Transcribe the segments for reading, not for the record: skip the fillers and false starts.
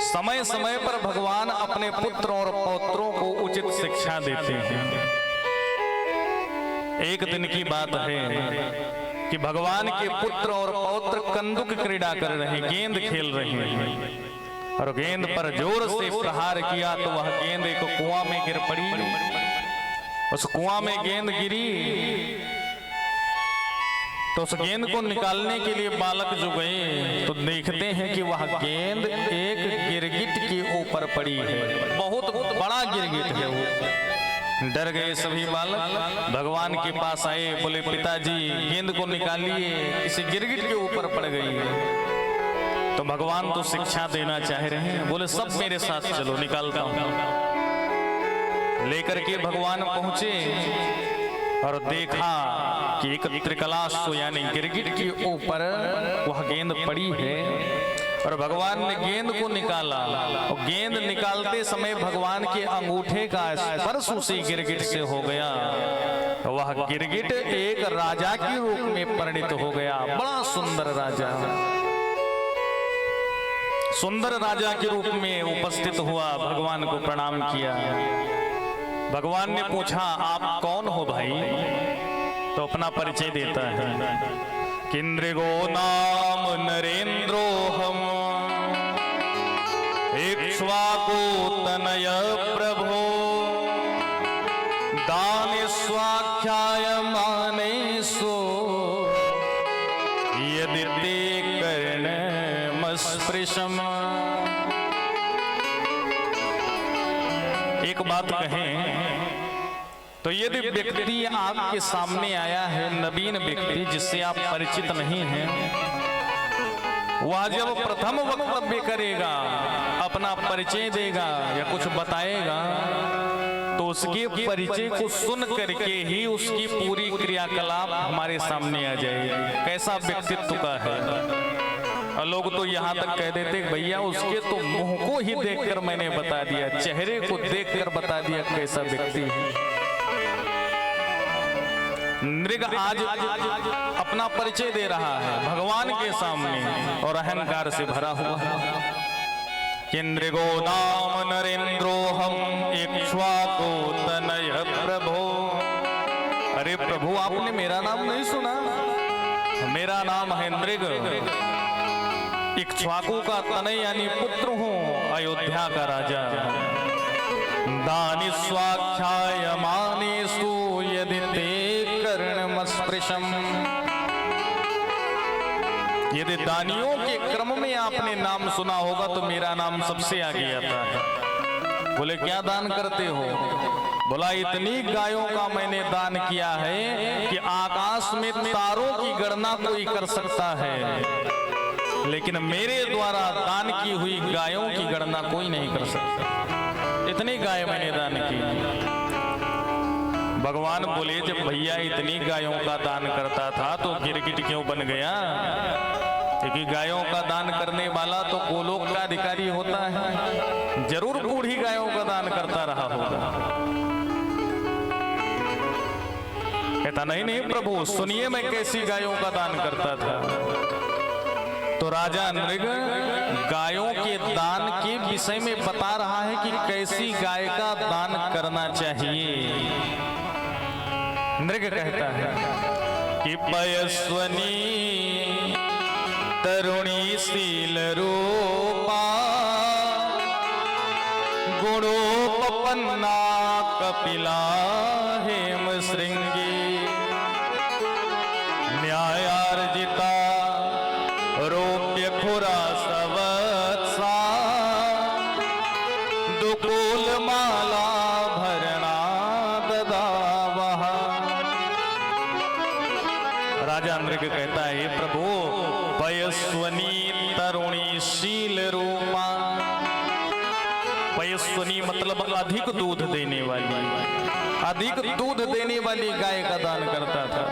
समय समय पर भगवान अपने पुत्र और पौत्रों को उचित शिक्षा देते हैं। एक दिन की बात है कि भगवान के पुत्र और पौत्र कंदुक क्रीड़ा कर रहे हैं, गेंद खेल रहे हैं और गेंद पर जोर से प्रहार किया तो वह गेंद एक कुआं में गिर पड़ी। उस कुआं में गेंद गिरी तो उस गेंद को निकालने के लिए बालक जो गए तो देखते हैं कि वह गेंद एक गिरगिट के ऊपर पड़ी है। बहुत बड़ा गिरगिट है वो। डर गए सभी बालक, भगवान के पास आए, बोले पिताजी गेंद को निकालिए, किसी गिरगिट के ऊपर पड़ गई है। तो भगवान तो शिक्षा देना चाह रहे हैं, बोले सब मेरे साथ चलो, निकालता हूं। लेकर के भगवान पहुंचे और देखा कि एक त्रिकलाशु यानी गिरगिट के ऊपर वह गेंद पड़ी है और भगवान ने गेंद को निकाला और गेंद निकालते समय भगवान के अंगूठे का स्पर्श उसी गिरगिट से हो गया। वह गिरगिट एक राजा के रूप में परिणित हो गया। बड़ा सुंदर राजा, सुंदर राजा के रूप में उपस्थित हुआ, भगवान को प्रणाम किया। भगवान ने पूछा आप कौन हो भाई? तो अपना परिचय देता है, किंद्रिगो नाम नरेंद्रोहम इक्ष्वाकु तनय प्रभो दानि स्वाख्याय मानेसो यदि ते कर्णमस्पृशम्। एक बात कहें तो यदि व्यक्ति आपके सामने आया है, नवीन व्यक्ति जिससे आप परिचित नहीं हैं, वह जब प्रथम वक्तव्य करेगा, अपना परिचय देगा या कुछ बताएगा, तो उसके परिचय को सुन करके ही उसकी पूरी क्रियाकलाप हमारे सामने आ जाएगी, कैसा व्यक्तित्व का है। और लोग तो यहाँ तक कह देते भैया उसके तो मुंह को ही देखकर मैंने बता दिया, चेहरे को देखकर बता दिया कैसा व्यक्ति है। नृग आज अपना परिचय दे रहा है भगवान के सामने और अहंकार से भरा हुआ है। किंद्रिगो नाम नरेंद्रोहम इक्ष्वाकु तनय प्रभो। अरे प्रभु आपने मेरा नाम नहीं सुना? मेरा नाम है नृग, इक्ष्वाकु का तनय यानी पुत्र हूँ, अयोध्या का राजा। दानि स्वाख्याय मानेसु यदि ते कर्णमस्पृशम्। यदि दानियों के क्रम में आपने नाम सुना होगा तो मेरा नाम सबसे आगे आता है। बोले क्या दान करते हो? बोला इतनी गायों का मैंने दान किया है कि आकाश में तारों की गणना कोई कर सकता है, लेकिन मेरे द्वारा दान की हुई गायों की गणना कोई नहीं कर सकता। इतनी गाय मैंने दान की। भगवान बोले जब भैया इतनी गायों का दान करता था तो गिरगिट क्यों बन गया? क्योंकि गायों का दान करने वाला तो गोलोक का अधिकारी होता है, जरूर बूढ़ी गायों का दान करता रहा होगा। कहता नहीं प्रभु सुनिए मैं कैसी गायों का दान करता था। तो राजा नृग गायों के दान के विषय में बता रहा है कि कैसी गाय का दान करना चाहिए। नृग कहता है कि पयस्वनी तरुणी शील रूपा गुणोपपन्ना कपिला हेम श्रृंगी न्यायार्जिता रोप्य खुरा सवत्सा दुकूल माला भरणा ददावः। राजा नृग कहता है प्रभु पयस्वनी तरुणी शील रूपा। पयस्वनी मतलब अधिक दूध देने वाली, अधिक दूध देने वाली गाय का दान करता था।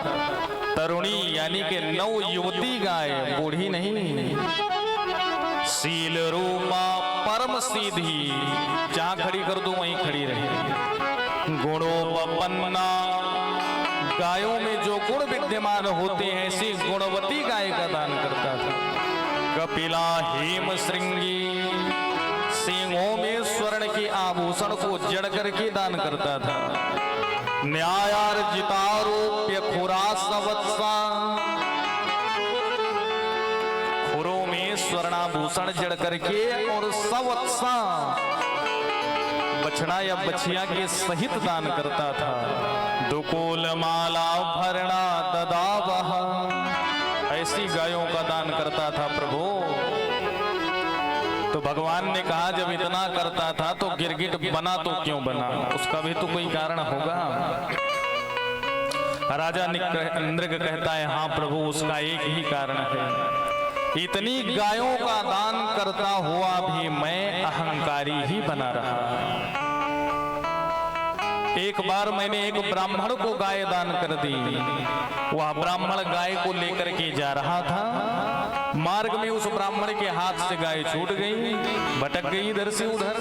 तरुणी यानी कि नव युवती गाय, बूढ़ी नहीं। शील रूपा परम सीधी, जहां खड़ी कर दो वहीं खड़ी रहे। गुणोपन्ना गायों में जो गुण विद्यमान होते हैं ऐसी गुणवती गाय का दान करता था। कपिला हेम श्रृंगी सींगों में स्वर्ण के आभूषण को जड़ करके दान करता था। न्यायार्जितारोप्य खुरा सवत्सा, खुरों में स्वर्णाभूषण जड़ करके और सवत्सा बछड़ा या बछिया के सहित दान करता था। दुकूल माला भरणा ददावह, ऐसी गायों का दान करता था प्रभु। तो भगवान ने कहा जब इतना करता था तो गिरगिट बना तो क्यों बना, उसका भी तो कोई कारण होगा। राजा नृग कहता है हाँ प्रभु, उसका एक ही कारण है, इतनी गायों का दान करता हुआ भी मैं अहंकारी ही बना रहा। एक बार मैंने एक ब्राह्मण को गाय दान कर दी। वह ब्राह्मण गाय को लेकर के जा रहा था, मार्ग में उस ब्राह्मण के हाथ से गाय छूट गई, भटक गई इधर से उधर,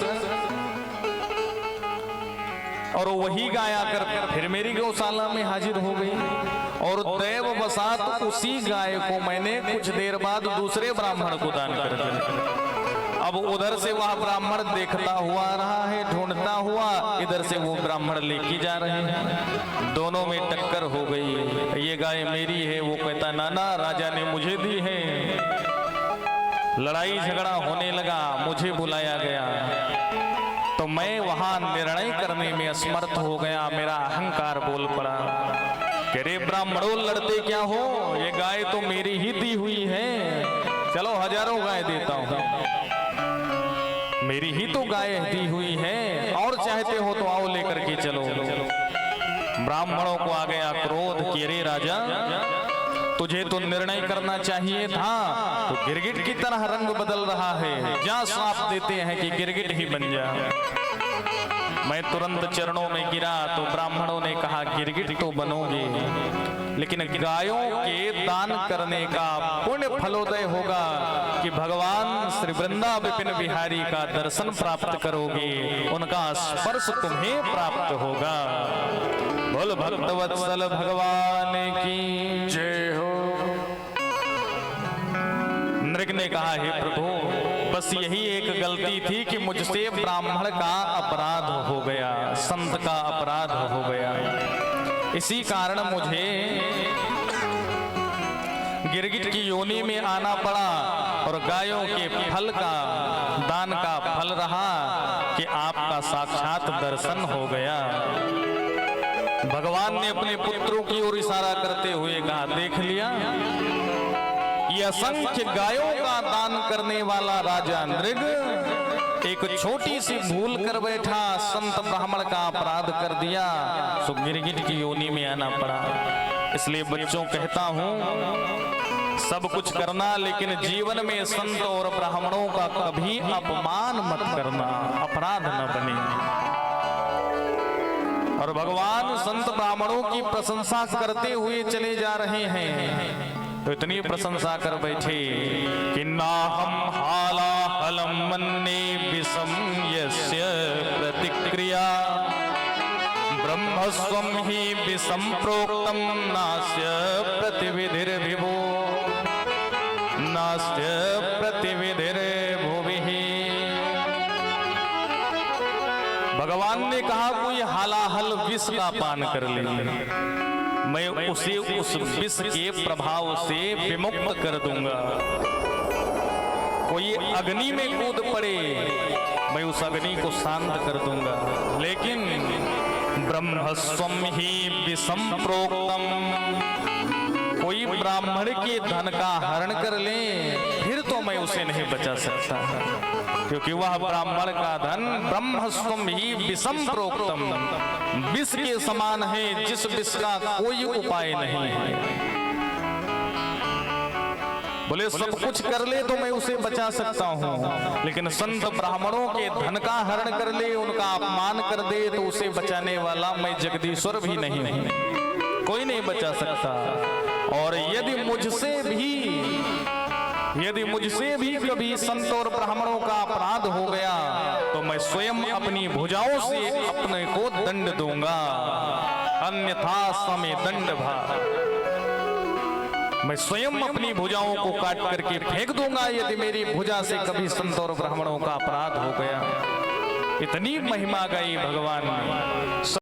और वही गाय आकर फिर मेरी गौशाला में हाजिर हो गई। और दैववशात उसी गाय को मैंने कुछ देर बाद दूसरे ब्राह्मण को दान कर दिया। अब उधर से वह ब्राह्मण देखता हुआ रहा है, ढूंढता हुआ, इधर से वो ब्राह्मण लेके जा रहे हैं, दोनों में टक्कर हो गई। ये गाय मेरी है, वो कहता नाना राजा ने मुझे दी है। लड़ाई झगड़ा होने लगा, मुझे बुलाया गया तो मैं वहां निर्णय करने में असमर्थ हो गया, मेरा अहंकार बोल पड़ा। कह रे ब्राह्मणों लड़ते क्या हो, ये गाय तो मेरी ही दी हुई है, चलो हजारों गाय देता हूं, मेरी ही तो गाय दी हुई है, और चाहते हो तो आओ लेकर के चलो। ब्राह्मणों को आ गया क्रोध कि अरे राजा, तुझे तो निर्णय करना चाहिए था, तो गिरगिट की तरह रंग बदल रहा है, जहां श्राप देते हैं कि गिरगिट ही बन जा। मैं तुरंत चरणों में गिरा तो ब्राह्मणों ने कहा गिरगिट तो बनोगे, लेकिन गायों के दान करने का पुण्य फलोदय होगा कि भगवान श्री वृंदा विपिन बिहारी का दर्शन प्राप्त करोगे, उनका स्पर्श तुम्हें प्राप्त होगा। बोल भक्तवत्सल भगवान की जय हो। नृग ने कहा हे प्रभु, बस यही एक गलती थी कि मुझसे ब्राह्मण का अपराध हो गया, संत का अपराध हो गया, इसी कारण मुझे गिरगिट की योनि में आना पड़ा और गायों के फल का दान का फल रहा कि आपका साक्षात दर्शन हो गया। भगवान ने अपने पुत्रों की ओर इशारा करते हुए कहा देख लिया, ये असंख्य गायों का दान करने वाला राजा नृग एक छोटी सी भूल कर बैठा, संत ब्राह्मण का अपराध कर दिया, सो गिरगिट की योनि में आना पड़ा। इसलिए बच्चों कहता हूं, सब कुछ करना, लेकिन जीवन में संत और ब्राह्मणों का कभी अपमान मत करना, अपराध न बने। और भगवान संत ब्राह्मणों की प्रशंसा करते हुए चले जा रहे हैं, तो इतनी प्रशंसा कर बैठे कि नाहम हाला हलम मन्ने विषम यस्य प्रतिक्रिया ब्रह्मस्वम ही विषम प्रोक्तम नास्य प्रतिविधिर्विभो नास्य प्रतिविधिर्भुविः। भगवान ने कहा कोई हालाहल विष का पान कर ले, मैं उसे उस विष के प्रभाव से विमुक्त कर दूंगा। कोई अग्नि में कूद पड़े, मैं उस अग्नि को शांत कर दूंगा, लेकिन ब्रह्मस्वम ही विषम प्रोक्तम, कोई ब्राह्मण के धन का हरण कर ले फिर तो मैं उसे नहीं बचा सकता, क्योंकि वह ब्राह्मण का धन ब्रह्मस्वम ही विषम प्रोक्तम, विष के समान है, जिस विष का कोई उपाय नहीं है। बोले सब कुछ कर ले तो मैं उसे बचा सकता हूँ, लेकिन संत ब्राह्मणों के धन का हरण कर ले, उनका अपमान कर दे तो उसे बचाने वाला मैं जगदीश्वर भी नहीं हूँ, कोई नहीं बचा सकता। और यदि मुझसे भी कभी संत और ब्राह्मणों का अपराध हो गया तो मैं स्वयं अपनी भुजाओं से अपने को दंड दूंगा, अन्यथा समय दंड भा। मैं स्वयं अपनी भुजाओं को काट करके फेंक दूंगा यदि मेरी भुजा से कभी संत और ब्राह्मणों का अपराध हो गया। इतनी महिमा गई भगवान में।